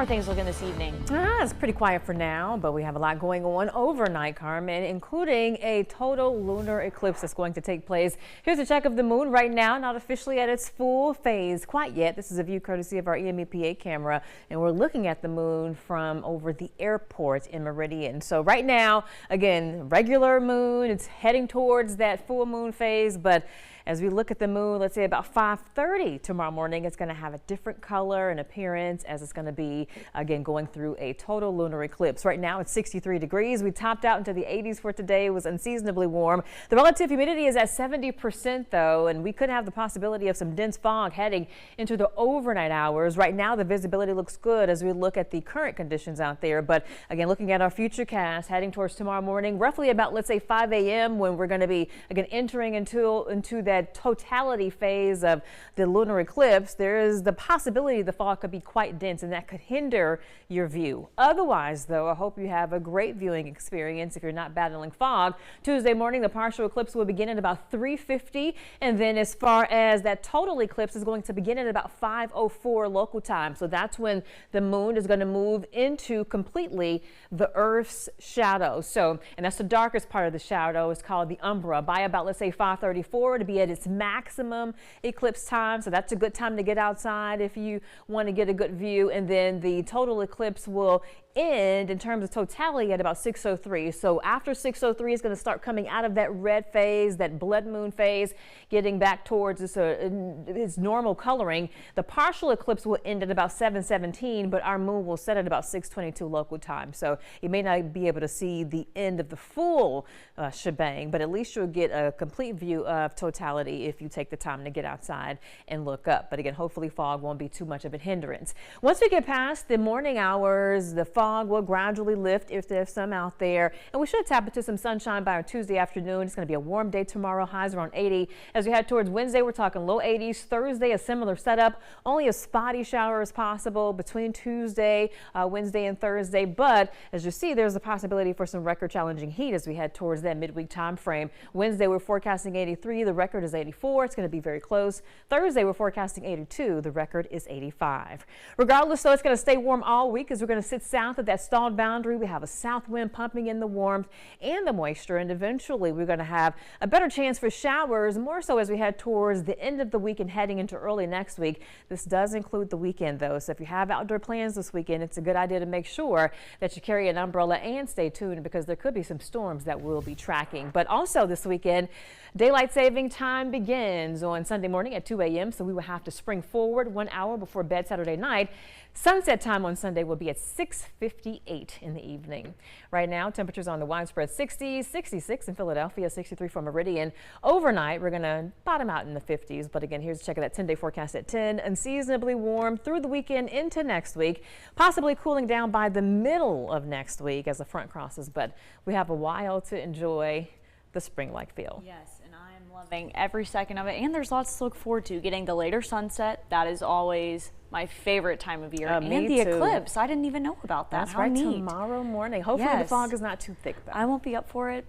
are things looking this evening? It's pretty quiet for now, but we have a lot going on overnight, Carmen, including a total lunar eclipse that's going to take place. Here's a check of the moon right now, not officially at its full phase quite yet. This is a view courtesy of our EMEPA camera, and we're looking at the moon from over the airport in Meridian. So right now, again, regular moon, it's heading towards that full moon phase, but as we look at the moon, let's say about 5:30 tomorrow morning, it's going to have a different color and appearance as it's going to be, again, going through a total lunar eclipse. Right now, it's 63 degrees. We topped out into the 80s for today. It was unseasonably warm. The relative humidity is at 70%, though, and we could have the possibility of some dense fog heading into the overnight hours. Right now, the visibility looks good as we look at the current conditions out there. But again, looking at our future cast heading towards tomorrow morning, roughly about, let's say, 5 a.m. when we're going to be, again, entering into that totality phase of the lunar eclipse, there is the possibility the fog could be quite dense and that could hinder your view. Otherwise, though, I hope you have a great viewing experience if you're not battling fog. Tuesday morning, the partial eclipse will begin at about 3:50, and then as far as that total eclipse is going to begin at about 5:04 local time. So that's when the moon is going to move into completely the Earth's shadow. So, and that's the darkest part of the shadow. It's called the umbra. By about, let's say, 5:34 to be at its maximum eclipse time. So that's a good time to get outside if you want to get a good view. And then the total eclipse will end in terms of totality at about 6:03. So after 6:03 is going to start coming out of that red phase, that blood moon phase, getting back towards its normal coloring. The partial eclipse will end at about 7:17, but our moon will set at about 6:22 local time. So you may not be able to see the end of the full shebang, but at least you'll get a complete view of totality if you take the time to get outside and look up. But again, hopefully fog won't be too much of a hindrance. Once we get past the morning hours, the fog will gradually lift if there's some out there, and we should tap into some sunshine by our Tuesday afternoon. It's going to be a warm day tomorrow, highs around 80. As we head towards Wednesday, we're talking low 80s. Thursday, a similar setup, only a spotty shower is possible between Tuesday, Wednesday, and Thursday. But as you see, there's a possibility for some record challenging heat as we head towards that midweek time frame. Wednesday, we're forecasting 83. The record is 84. It's going to be very close. Thursday, we're forecasting 82. The record is 85. Regardless, though, it's going to stay warm all week as we're going to sit south of that stalled boundary. We have a south wind pumping in the warmth and the moisture, and eventually we're going to have a better chance for showers, more so as we head towards the end of the week and heading into early next week. This does include the weekend, though, so if you have outdoor plans this weekend, it's a good idea to make sure that you carry an umbrella and stay tuned because there could be some storms that we'll be tracking. But also this weekend, daylight saving time begins on Sunday morning at 2 a.m., so we will have to spring forward 1 hour before bed Saturday night. Sunset time on Sunday will be at 6:58 in the evening. Right now, temperatures on the widespread 60s, 66 in Philadelphia, 63 for Meridian. Overnight, we're going to bottom out in the 50s. But again, here's a check of that 10-day forecast at 10. Unseasonably warm through the weekend into next week, possibly cooling down by the middle of next week as the front crosses. But we have a while to enjoy the spring-like feel. Yes, and I am loving every second of it. And there's lots to look forward to. Getting the later sunset, that is always my favorite time of year. And the eclipse, I didn't even know about that. That's right, tomorrow morning. Hopefully the fog is not too thick, though. I won't be up for it.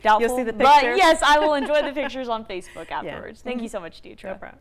Doubtful. You'll see the pictures. But yes, I will enjoy the pictures on Facebook afterwards. Thank you so much, Deidre. No problem.